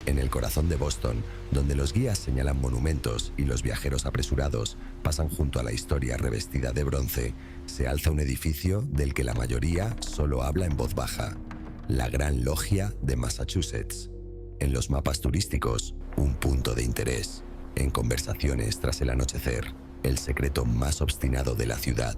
En el corazón de Boston, donde los guías señalan monumentos y los viajeros apresurados pasan junto a la historia revestida de bronce, se alza un edificio del que la mayoría solo habla en voz baja: la Gran Logia de Massachusetts. En los mapas turísticos, un punto de interés. En conversaciones tras el anochecer, el secreto más obstinado de la ciudad.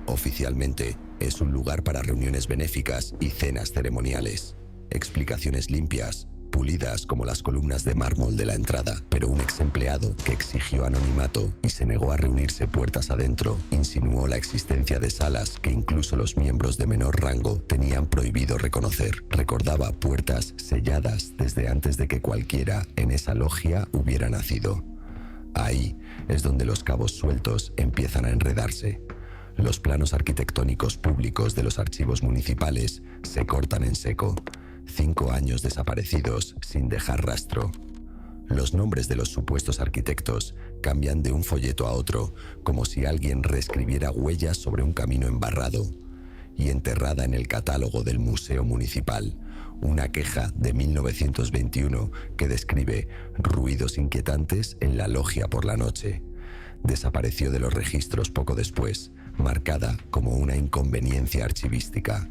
Oficialmente, es un lugar para reuniones benéficas y cenas ceremoniales. Explicaciones limpias, pulidas como las columnas de mármol de la entrada, pero un ex empleado que exigió anonimato y se negó a reunirse puertas adentro insinuó la existencia de salas que incluso los miembros de menor rango tenían prohibido reconocer. Recordaba puertas selladas desde antes de que cualquiera en esa logia hubiera nacido. Ahí es donde los cabos sueltos empiezan a enredarse. Los planos arquitectónicos públicos de los archivos municipales se cortan en seco. 5 años desaparecidos sin dejar rastro. Los nombres de los supuestos arquitectos cambian de un folleto a otro, como si alguien reescribiera huellas sobre un camino embarrado. Y enterrada en el catálogo del Museo Municipal, una queja de 1921 que describe ruidos inquietantes en la logia por la noche. Desapareció de los registros poco después, marcada como una inconveniencia archivística.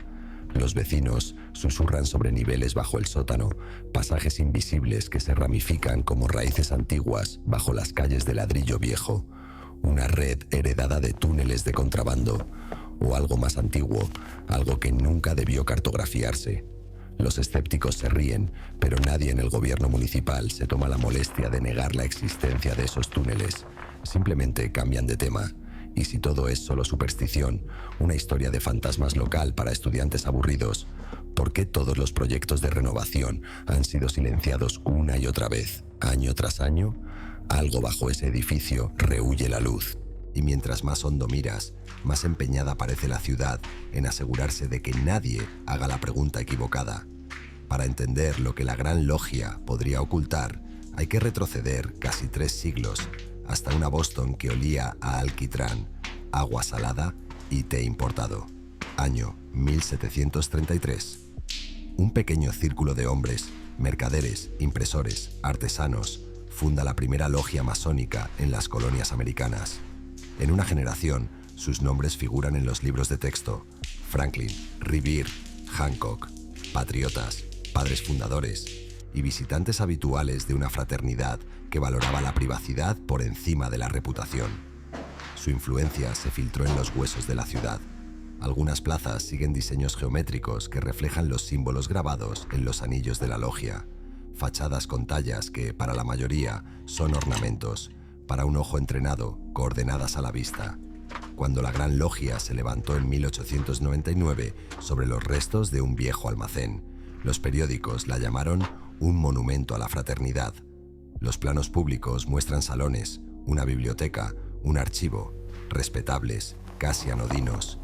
Los vecinos susurran sobre niveles bajo el sótano, pasajes invisibles que se ramifican como raíces antiguas bajo las calles de ladrillo viejo, una red heredada de túneles de contrabando, o algo más antiguo, algo que nunca debió cartografiarse. Los escépticos se ríen, pero nadie en el gobierno municipal se toma la molestia de negar la existencia de esos túneles. Simplemente cambian de tema. Y si todo es solo superstición, una historia de fantasmas local para estudiantes aburridos, ¿por qué todos los proyectos de renovación han sido silenciados una y otra vez, año tras año? Algo bajo ese edificio rehúye la luz. Y mientras más hondo miras, más empeñada parece la ciudad en asegurarse de que nadie haga la pregunta equivocada. Para entender lo que la Gran Logia podría ocultar, hay que retroceder casi 3 siglos, hasta una Boston que olía a alquitrán, agua salada y té importado. Año 1733. Un pequeño círculo de hombres, mercaderes, impresores, artesanos, funda la primera logia masónica en las colonias americanas. En una generación, sus nombres figuran en los libros de texto: Franklin, Revere, Hancock, patriotas, padres fundadores y visitantes habituales de una fraternidad que valoraba la privacidad por encima de la reputación. Su influencia se filtró en los huesos de la ciudad. Algunas plazas siguen diseños geométricos que reflejan los símbolos grabados en los anillos de la logia, fachadas con tallas que, para la mayoría, son ornamentos, para un ojo entrenado, coordenadas a la vista. Cuando la Gran Logia se levantó en 1899 sobre los restos de un viejo almacén, los periódicos la llamaron un monumento a la fraternidad. Los planos públicos muestran salones, una biblioteca, un archivo, respetables, casi anodinos.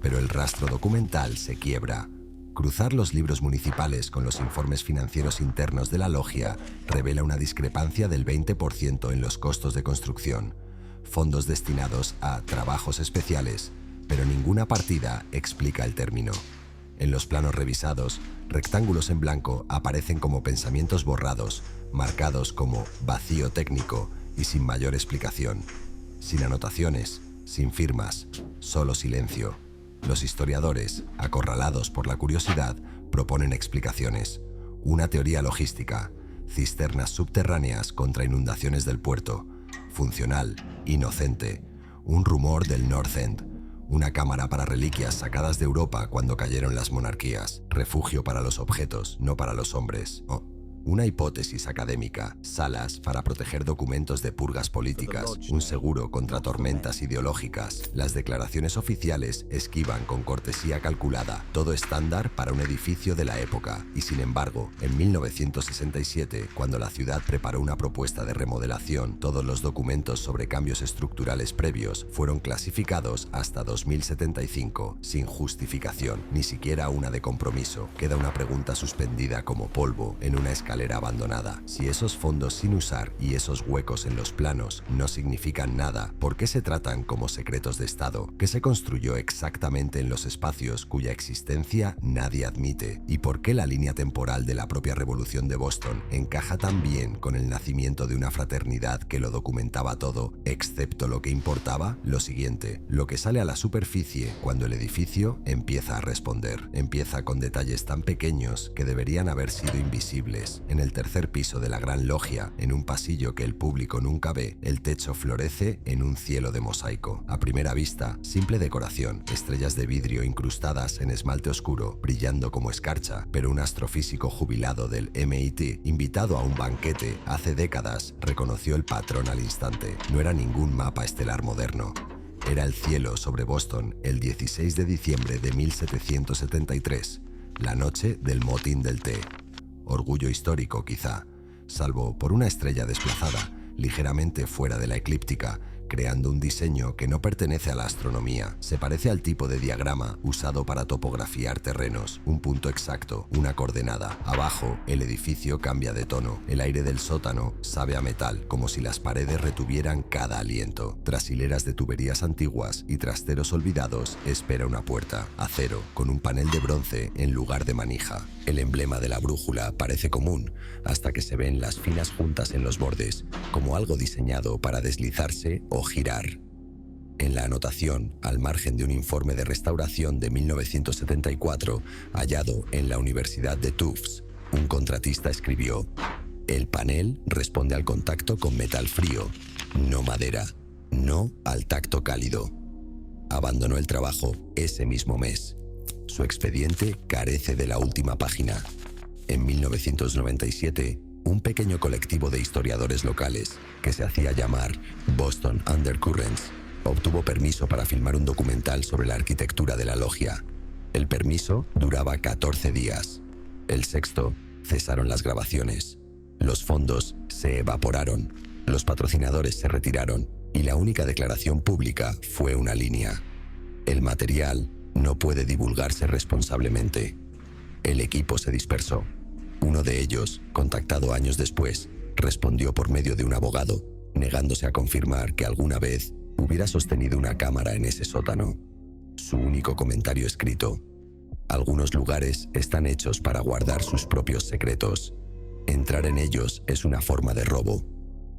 Pero el rastro documental se quiebra. Cruzar los libros municipales con los informes financieros internos de la logia revela una discrepancia del 20% en los costos de construcción, fondos destinados a trabajos especiales, pero ninguna partida explica el término. En los planos revisados, rectángulos en blanco aparecen como pensamientos borrados, marcados como vacío técnico y sin mayor explicación. Sin anotaciones, sin firmas, solo silencio. Los historiadores, acorralados por la curiosidad, proponen explicaciones. Una teoría logística: cisternas subterráneas contra inundaciones del puerto. Funcional, inocente. Un rumor del North End. Una cámara para reliquias sacadas de Europa cuando cayeron las monarquías. Refugio para los objetos, no para los hombres. Una hipótesis académica: salas para proteger documentos de purgas políticas, un seguro contra tormentas ideológicas. Las declaraciones oficiales esquivan con cortesía calculada, todo estándar para un edificio de la época. Y sin embargo, en 1967, cuando la ciudad preparó una propuesta de remodelación, todos los documentos sobre cambios estructurales previos fueron clasificados hasta 2075, sin justificación, ni siquiera una de compromiso. Queda una pregunta suspendida como polvo en una escalera escalera abandonada. Si esos fondos sin usar y esos huecos en los planos no significan nada, ¿por qué se tratan como secretos de Estado? ¿Qué se construyó exactamente en los espacios cuya existencia nadie admite? ¿Y por qué la línea temporal de la propia revolución de Boston encaja tan bien con el nacimiento de una fraternidad que lo documentaba todo, excepto lo que importaba? Lo siguiente, lo que sale a la superficie cuando el edificio empieza a responder. Empieza con detalles tan pequeños que deberían haber sido invisibles. En el tercer piso de la Gran Logia, en un pasillo que el público nunca ve, el techo florece en un cielo de mosaico. A primera vista, simple decoración, estrellas de vidrio incrustadas en esmalte oscuro, brillando como escarcha, pero un astrofísico jubilado del MIT, invitado a un banquete hace décadas, reconoció el patrón al instante. No era ningún mapa estelar moderno. Era el cielo sobre Boston el 16 de diciembre de 1773, la noche del motín del té. Orgullo histórico, quizá, salvo por una estrella desplazada, ligeramente fuera de la eclíptica, creando un diseño que no pertenece a la astronomía. Se parece al tipo de diagrama usado para topografiar terrenos, un punto exacto, una coordenada. Abajo, el edificio cambia de tono. El aire del sótano sabe a metal, como si las paredes retuvieran cada aliento. Tras hileras de tuberías antiguas y trasteros olvidados, espera una puerta, acero, con un panel de bronce en lugar de manija. El emblema de la brújula parece común, hasta que se ven las finas juntas en los bordes, como algo diseñado para deslizarse o girar. En la anotación, al margen de un informe de restauración de 1974, hallado en la Universidad de Tufts, un contratista escribió: "El panel responde al contacto con metal frío, no madera, no al tacto cálido". Abandonó el trabajo ese mismo mes. Su expediente carece de la última página. En 1997, un pequeño colectivo de historiadores locales, que se hacía llamar Boston Undercurrents, obtuvo permiso para filmar un documental sobre la arquitectura de la logia. El permiso duraba 14 días. El sexto, cesaron las grabaciones. Los fondos se evaporaron, los patrocinadores se retiraron y la única declaración pública fue una línea: el material no puede divulgarse responsablemente. El equipo se dispersó. Uno de ellos, contactado años después, respondió por medio de un abogado, negándose a confirmar que alguna vez hubiera sostenido una cámara en ese sótano. Su único comentario escrito: algunos lugares están hechos para guardar sus propios secretos. Entrar en ellos es una forma de robo.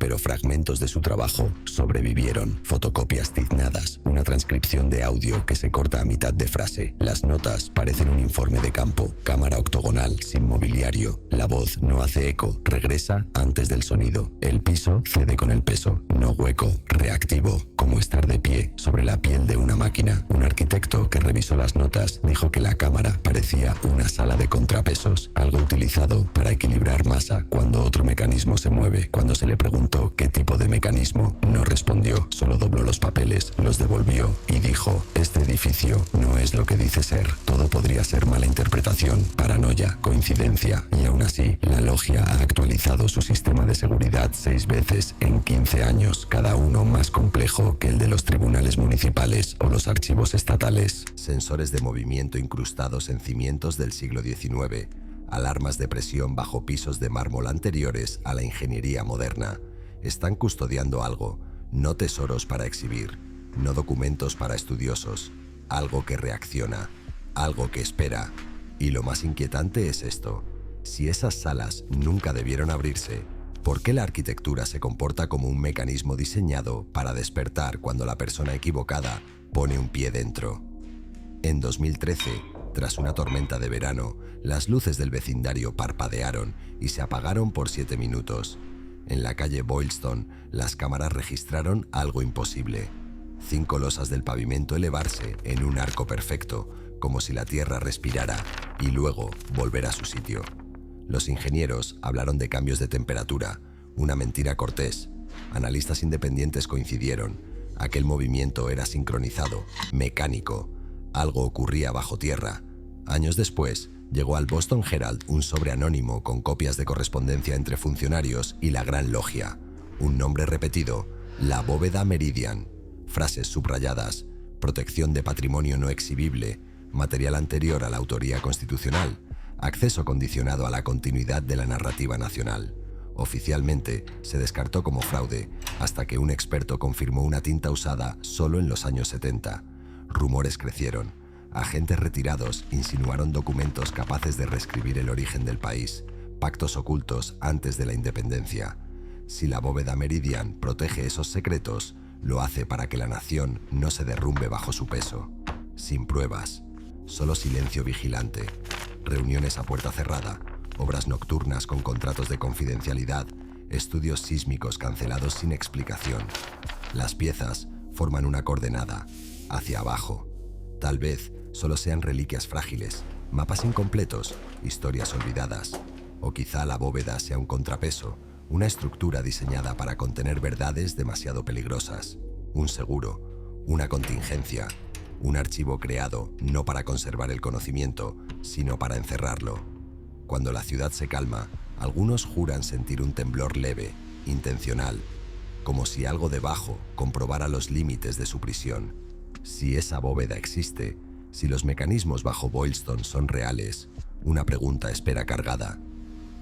Pero fragmentos de su trabajo sobrevivieron. Fotocopias tiznadas, una transcripción de audio que se corta a mitad de frase. Las notas parecen un informe de campo. Cámara octogonal, sin mobiliario. La voz no hace eco, regresa antes del sonido. El piso cede con el peso, no hueco, reactivo, como estar de pie sobre la piel de una máquina. Un arquitecto que revisó las notas dijo que la cámara parecía una sala de contrapesos, algo utilizado para equilibrar masa cuando otro mecanismo se mueve. Cuando se le preguntó qué tipo de mecanismo, no respondió, solo dobló los papeles, los devolvió y dijo: este edificio no es lo que dice ser. Todo podría ser mala interpretación, paranoia, coincidencia, y aún así, la logia ha actualizado su sistema de seguridad 6 veces en 15 años, cada uno más complejo que el de los tribunales municipales o los archivos estatales. Sensores de movimiento incrustados en cimientos del siglo XIX, alarmas de presión bajo pisos de mármol anteriores a la ingeniería moderna. Están custodiando algo, no tesoros para exhibir, no documentos para estudiosos, algo que reacciona, algo que espera. Y lo más inquietante es esto: si esas salas nunca debieron abrirse, ¿por qué la arquitectura se comporta como un mecanismo diseñado para despertar cuando la persona equivocada pone un pie dentro? En 2013, tras una tormenta de verano, las luces del vecindario parpadearon y se apagaron por 7 minutos. En la calle Boylston, las cámaras registraron algo imposible: 5 losas del pavimento elevarse en un arco perfecto, como si la tierra respirara, y luego volver a su sitio. Los ingenieros hablaron de cambios de temperatura, una mentira cortés. Analistas independientes coincidieron: aquel movimiento era sincronizado, mecánico. Algo ocurría bajo tierra. Años después, llegó al Boston Herald un sobre anónimo con copias de correspondencia entre funcionarios y la Gran Logia. Un nombre repetido: la bóveda Meridian. Frases subrayadas: protección de patrimonio no exhibible, material anterior a la autoría constitucional, Acceso condicionado a la continuidad de la narrativa nacional. Oficialmente se descartó como fraude hasta que un experto confirmó una tinta usada solo en los años 70. Rumores crecieron. Agentes retirados insinuaron documentos capaces de reescribir el origen del país, pactos ocultos antes de la independencia. Si la bóveda Meridian protege esos secretos, lo hace para que la nación no se derrumbe bajo su peso. Sin pruebas, solo silencio vigilante, reuniones a puerta cerrada, obras nocturnas con contratos de confidencialidad, estudios sísmicos cancelados sin explicación. Las piezas forman una coordenada, hacia abajo. Tal vez solo sean reliquias frágiles, mapas incompletos, historias olvidadas. O quizá la bóveda sea un contrapeso, una estructura diseñada para contener verdades demasiado peligrosas. Un seguro, una contingencia, un archivo creado no para conservar el conocimiento, sino para encerrarlo. Cuando la ciudad se calma, algunos juran sentir un temblor leve, intencional, como si algo debajo comprobara los límites de su prisión. Si esa bóveda existe, si los mecanismos bajo Boylston son reales, una pregunta espera cargada.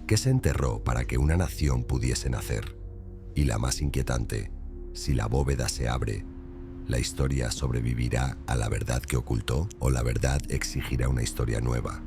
¿Qué se enterró para que una nación pudiese nacer? Y la más inquietante, si la bóveda se abre, ¿la historia sobrevivirá a la verdad que ocultó o la verdad exigirá una historia nueva?